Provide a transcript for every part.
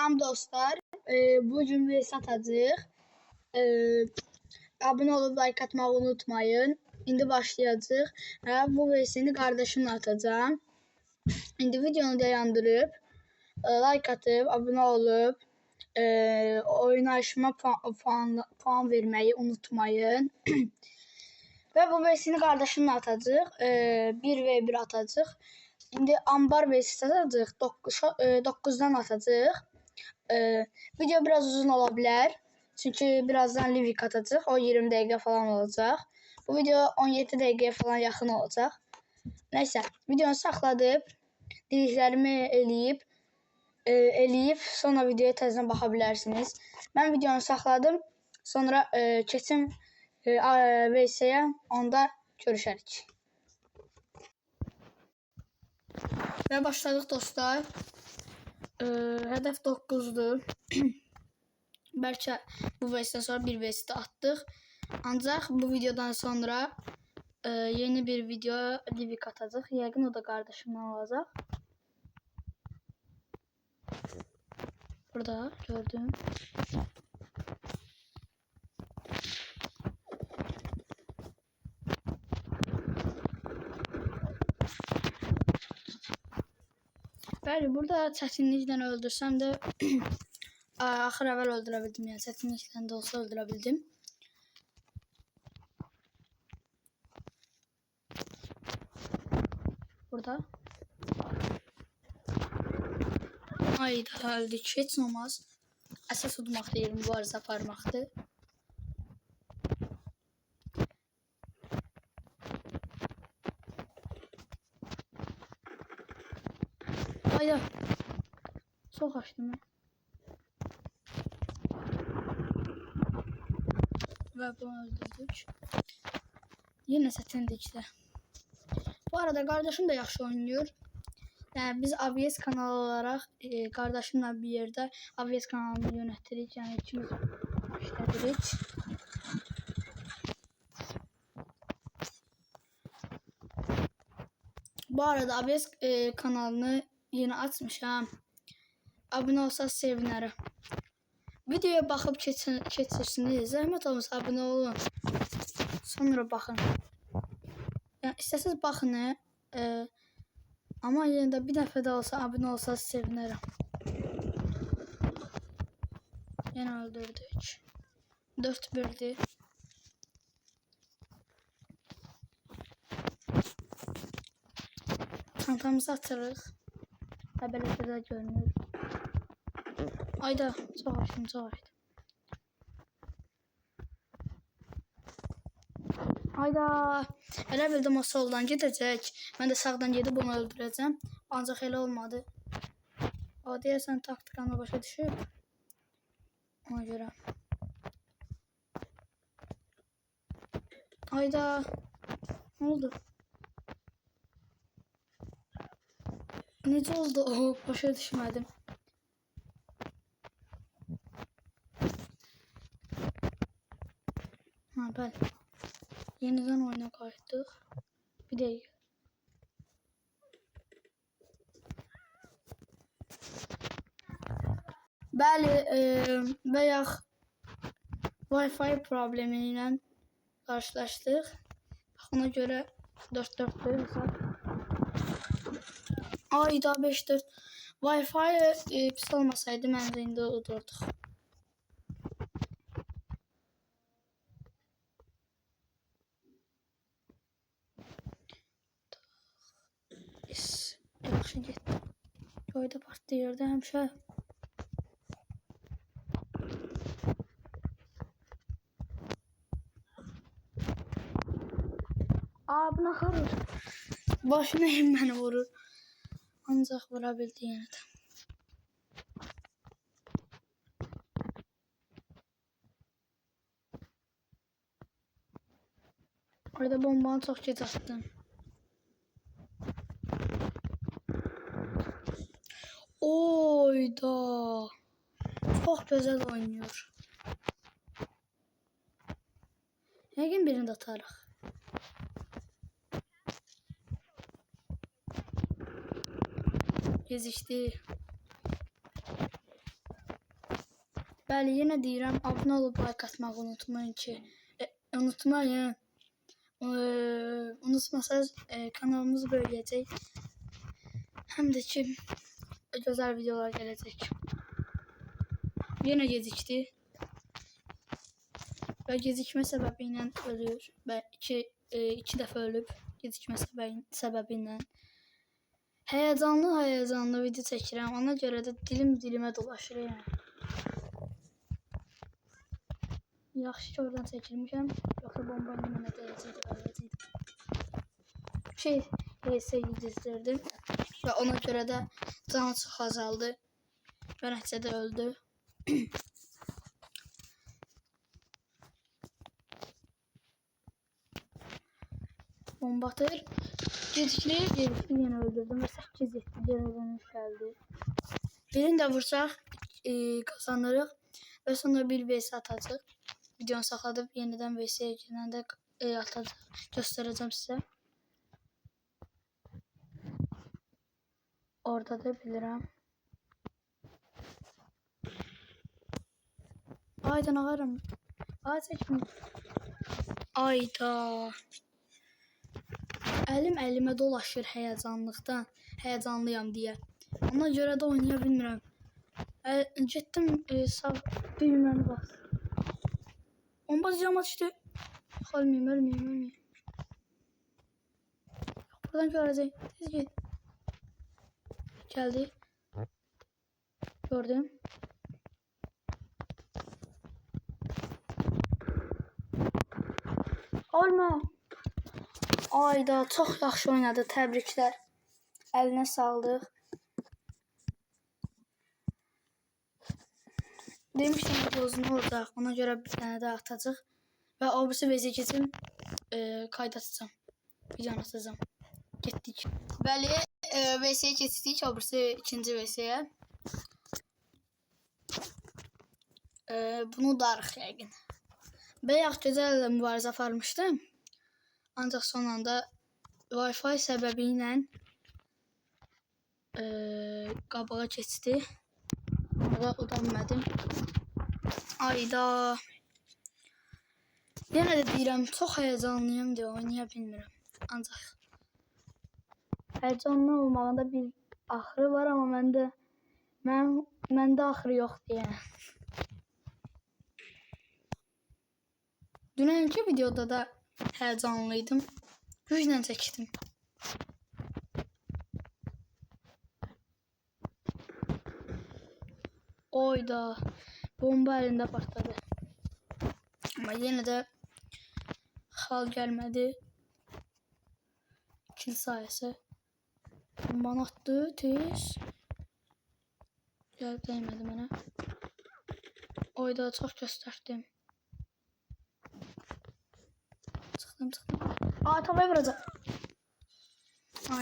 Salam dostlar. Bugün VS atacağıq. Abone olup like atmayı unutmayın. İndi başlayacağıq. Bu VS'ni kardeşimle atacağım. İndi videonu dayandırıp like atıp abone olup oynayışıma puan vermeyi unutmayın. Ve bu VS'ni kardeşimle atacağıq. 1v1 atacağıq. İndi ambar VS atacağıq. 9'dan atacağıq. Video biraz uzun olabilir. Çünkü birazdan Livik atacağıq. O 20 dakika falan olacak. Bu video 17 dakikaya falan yakın olacak. Neyse, videonu saxladım. Dediklərimi eləyib sonra videoya təzədən baxa bilərsiniz. Mən videonu saxladım. Sonra keçim VS-yə, onda görüşərik. Və başladıq dostlar. Hədəf 9'dur. Bəlkə bu VS-dən sonra bir VS-də atdıq. Ancaq bu videodan sonra yeni bir video Livik atacaq. Yəqin o da qardaşımdan olacaq. Burada gördüm. Bəli, burada çətinliklə öldürsəm də axır əvvəl öldürə bildim. Yəni çətinliklə də olsa öldürə bildim. Burada. Ayda öldük. Heç olmaz. Əsas udmaq deyil, mübarizə aparmaqdır. Ayda. Çox açdım mən. Və bunu öldürdük. Yenə çətinliklə. Bu arada kardeşim de yaxşı oynuyor. Yani biz ABS kanalı olarak kardeşimle bir yerde ABS kanalını yönetirik. Yani ikimiz işletirik. Bu arada ABS kanalını yeni açmışam. Abone olsanız sevinirim. Videoya bakıp keçirsiniz. Zəhmət olmasa abone olun. Sonra bakın. Yani istəsiniz baxın. Ama yine de bir dəfə də olsa abone olsanız sevinirim. Yine öldürdük. 4-1'di. Çantamızı atırıq. Belə də görünür. Ayda, çox açdım, çox açdım. Ayda, elə bildim o soldan gedəcək. Mən də sağdan gedib onu öldürəcəm. Ancaq elə olmadı. O deyəsən taktikanı başa düşüb. Ona görə. Ayda, nə oldu? Necə oldu o? Başa düşmədim. Ha, bəli. Yeniden oyuna qayıtdıq. Bir dəqiqə. Bəli, bayaq Wi-Fi problemi ilə qarşılaşdıq. Ona görə 4-4 böyüksə. Ayda 5-4. Wi-Fi pis olmasaydı mən də indi udurduq. Yaxşı getdi. Oyda partlayırdı həmişə. Buna xarır. Başına məni vurur. Ancaq vura bildi yenə də. Orada bombanı çox gec atdım. Oyda. Çok güzel oynuyor. Yəqin birini də atarıq. Gezişdi. Bəli, yenə deyirəm, abunə olub like atmağı unutmayın ki, unutmayın. Unutmasanız kanalımız böyləyəcək. Həm də ki, gözəl videolar gələcək. Yenə gecikdi. Və gecikmə səbəbi ilə ölür. Və iki dəfə ölüb gecikmə səbəbi ilə. Həyəcanlı video çəkirəm. Ona görə də dilimə dolaşır yəni. Yaxşı ki, oradan çəkilmişəm. Yoxsa bomba ilə mənə dəyəcəkdi, qalacaqdı. HS'yi dizdirdim. Və ona görə də canı çox azaldı. Və nəticədə öldü. Bomba atır. Gecikli yenə öldürdüm və 8-7 dönüş gəldi. Birini də vursaq qazanırıq və sonra bir vs atacaq. Videonu saxladıb yenidən vs-yə girəndə atacaq. Göstərəcəm sizə. Orada da bilirəm. Ayda ağarım. Ay çəkmir. Ayda. Əlimə dolaşır həyəcanlıqdan. Həyəcanlıyam deyə. Ona görə də oynaya bilmirəm. Getdim sağ düyməni bas. Bomba cama düşdü. Ölməyim. Buradan görəcək. Tez get. Gəldi. Gördüm. Olma. Ayda çox yaxşı oynadı. Təbriklər. Əlinə sağlıq. Demişdim ki, uzun olacaq. Ona görə bir dənə də atacaq. Və o birisi vəziyyət keçim kayda atacağım. Videonu atacağım. Getdik. Bəli, vəziyyət keçdik. O birisi ikinci vəziyyəyə. Bunu darıq yəqin. Bayaq gözəl mübarizə aparmışdım. Ancaq son anda Wi-Fi səbəbi ilə qabağa keçdi. Orada udanmadım. Ayda. Yenə də deyirəm, çox həyəcanlıyım deyə oynaya bilmirəm. Ancaq həyəcanlı olmağında bir axırı var, amma məndə axırı yoxdur yəni. Dünənki videoda da həyəcanlıydım. Güclə çəkdim. Oyda. Bomba əlində partladı. Amma yenə də xal gəlmədi. Kill sayəsi. Bombanı atdı tez. Gəlib dəymədi mənə. Oyda çox göstərdim. Çıxdım. Aa, tavaya vuracaq.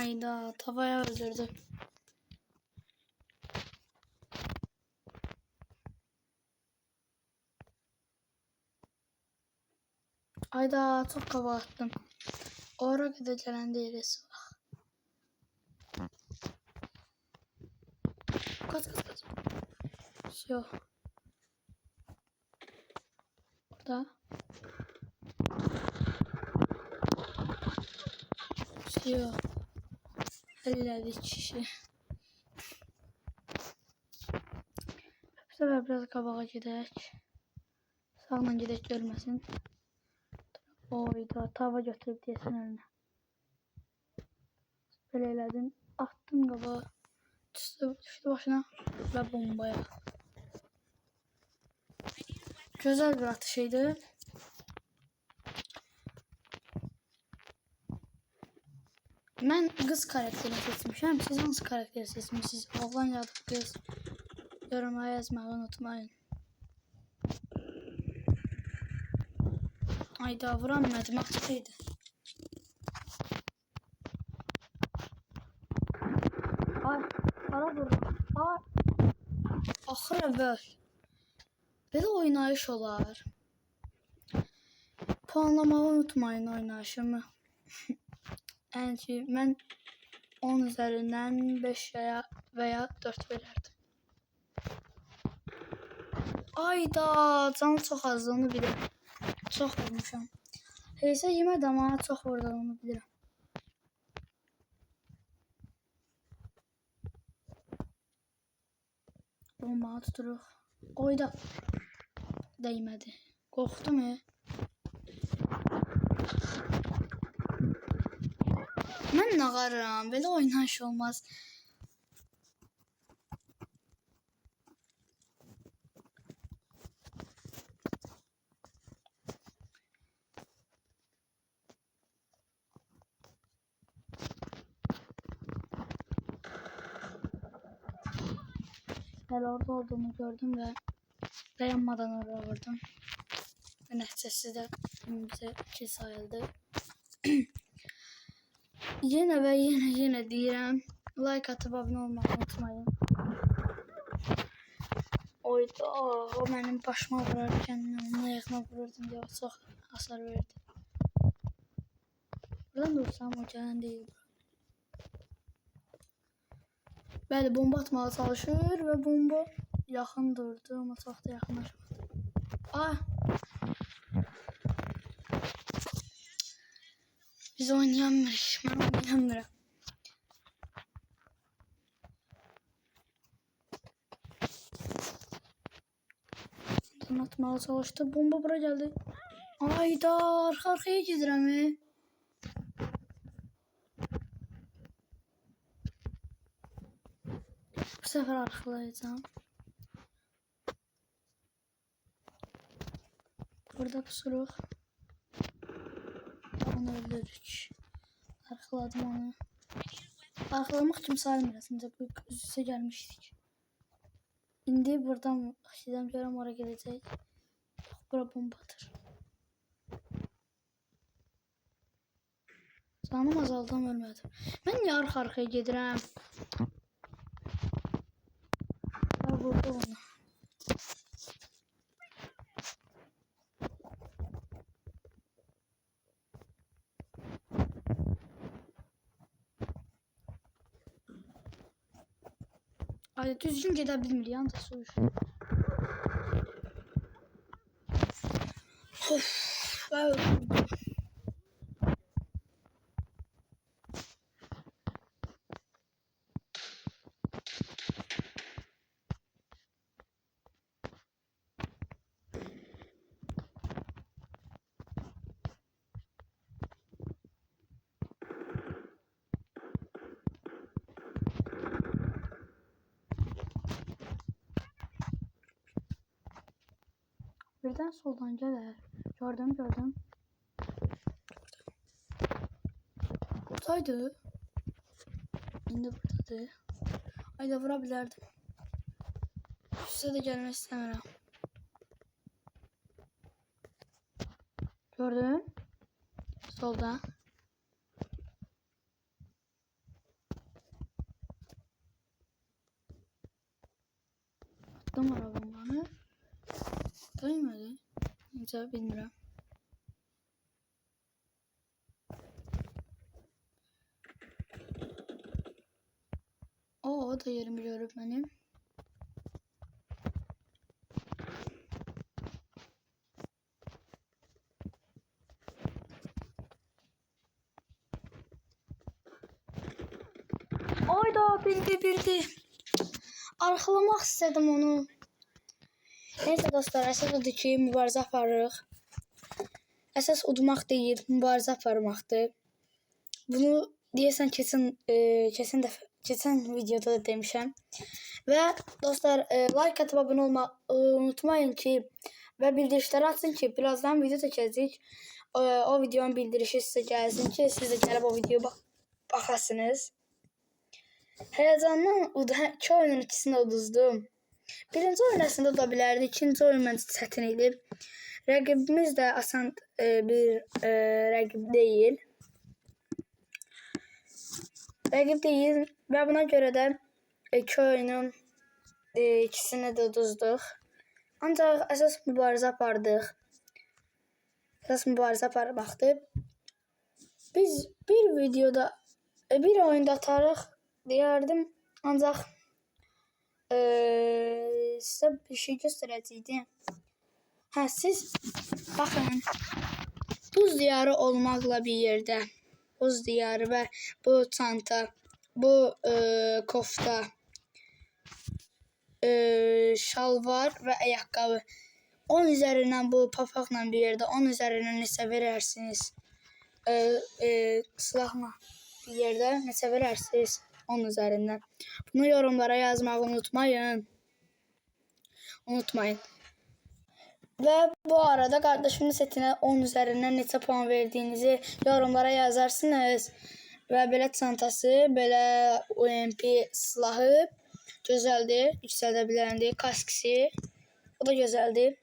Ayda, tavaya öldürdü. Ayda, çox qava atdım. Ora qədər gələndə yerəsi bax. Qaç. Yox. Orada. Yox. Elədik kişi. Bu səfər biraz qabağa gedək. Sağla gedək görməsin. Oyda, tava götürüb deyəsən əlinə. Belə elədim. Attım qabağa. Düşdü başına və bombaya. Gözəl bir atış idi. Mən qız karakterini seçmişəm. Siz hansı karakteri seçmişsiniz? Oğlan ya da qız? Yorumlara yazmağı unutmayın. Ayda, vuramıyordum, açıqıydı. Ay, ara vurur. Ay. Axır əvvəl. Belə oynayış olar. Puanlamağı unutmayın oynayışımı. Yəni ki, mən 10 üzərindən 5 və ya 4 verərdim. Ayda canı çox azdı, onu bilirəm. Çox vurmuşam. Heysə yemədi amma çox vurdu, onu bilirəm. Bomba tuturuq. Oyda. Dəymədi. Qorxdum. Mən nağarıram. Belə oynayış olmaz. Hələ orada olduğunu gördüm və dayanmadan oraya vurdum. Və nəticəsi də bizə 2 sayıldı. Yenə və yenə deyirəm, like atıb abunə olmağı unutmayın. Oyda, o mənim başıma vurarkən, onun ayağına vururdum deyə çox hasar verdi. Buradan dursam o gələn deyil. Bəli, bomba atmağa çalışır və bomba yaxın durdu, amma çox da yaxınlaşmadı. Biz oynayamırıq, mən oynayamırım. Bomba atmağa çalışdı, bomba bura gəldi. Ayda, arxa-arxaya gedirəm. Bu sefer arxalayacağım. Burada pusuruq. Onu öldürürük. Arxaladım onu. Arxalamaq kimi sayılmır. Ancaq bu üstə gəlmişdik. İndi buradan xidəm görəm oraya gedəcək. Bura bomba atır. Canım azaldım, ölmədim. Mən niyə arxa-arxaya gedirəm? Vurdu onu. Ay, düzgün gedə bilmir, yalnız soruş. Of, və öldürdüm. Birden soldan gələr. Gördüm. Buradaydı. İndi buradadır. Ayda vura bilərdim. Üstə də gəlmək istəmirəm. Gördüm. Solda. Attım arabamı. Dəymədi. Necə bilmirəm. O da yerimi görüb mənim. Ayda bildi. Arxalamaq istədim onu. Neyse dostlar, əsas odur ki, mübarizə aparırıq. Əsas udmaq deyil, mübarizə aparmaqdır. Bunu deyəsən keçən videoda da demişəm. Və dostlar, like atıp abunə olmağı unutmayın ki, və bildirişləri açın ki, birazdan video çəkəcəyik. O videonun bildirişi sizə gəlsin ki, siz də gəlib o videoya baxasınız. Həyəcandan 2 oyunun ikisini də uduzdum. Birinci oyun əslində uda bilərdi, ikinci oyun məncə çətin idi. Rəqibimiz də asan bir rəqib deyil. Və buna görə də 2 oyunun ikisini də uduzduq. Ancaq əsas mübarizə apardıq. Əsas mübarizə aparmaqdır. Biz bir oyunda atarıq deyərdim, ancaq Sizə bir şey göstərəcəydim. Siz baxın. Buz diyarı olmaqla bir yerdə. Buz diyarı və bu çanta, bu kofta, şalvar və ayaqqabı. 10 üzərindən bu papaqla bir yerdə 10 üzərindən neçə verərsiniz? Silahla bir yerdə neçə verərsiniz? 10 üzərindən. Bunu yorumlara yazmağı unutmayın. Və bu arada qardaşımın setinə 10 üzərindən neçə puan verdiyinizi yorumlara yazarsınız. Və belə çantası, belə UMP silahı gözəldir, yüksəldə biləndir, kaskisi, o da gözəldir.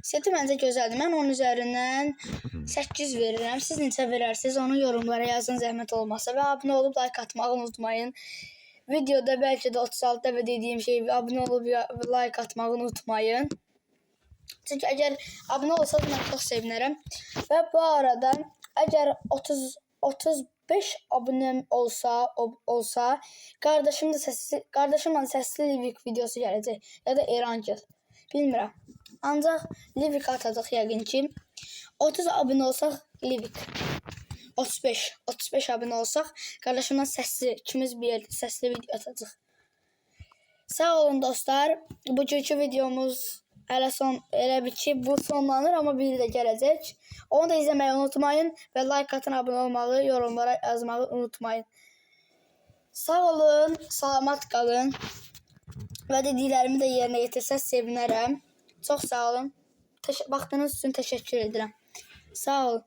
Seti məncə gözəldir. Mən 10 üzərindən 8 verirəm. Siz neçə verərsiniz? Onu yorumlara yazın zəhmət olmasa. Və abunə olub like atmağı unutmayın. Videoda bəlkə də 36 dəfə dediyim şey, abunə olub like atmağı unutmayın. Çünki əgər abunə olsanız mən çox sevinərəm. Və bu arada əgər 35 abunəm olsa qardaşımla səsli Livik videosu gələcək. Ya da Erancıl. Bilmirəm. Ancaq Livik atacaq yəqin ki. 30 abunə olsaq Livik. 35 abunə olsaq qardaşımla səsli, ikimiz bir yerdə səsli video atacaq. Sağ olun dostlar. Bugünkü videomuz elə bir ki, bu sonlanır, amma biri də gələcək. Onu da izləməyi unutmayın və like atın, abunə olmağı, yorumlara yazmağı unutmayın. Sağ olun, salamat qalın və dediklərimi də yerinə yetirsəz sevinərəm. Çox sağ olun. Vaxtınız üçün təşəkkür edirəm. Sağ olun.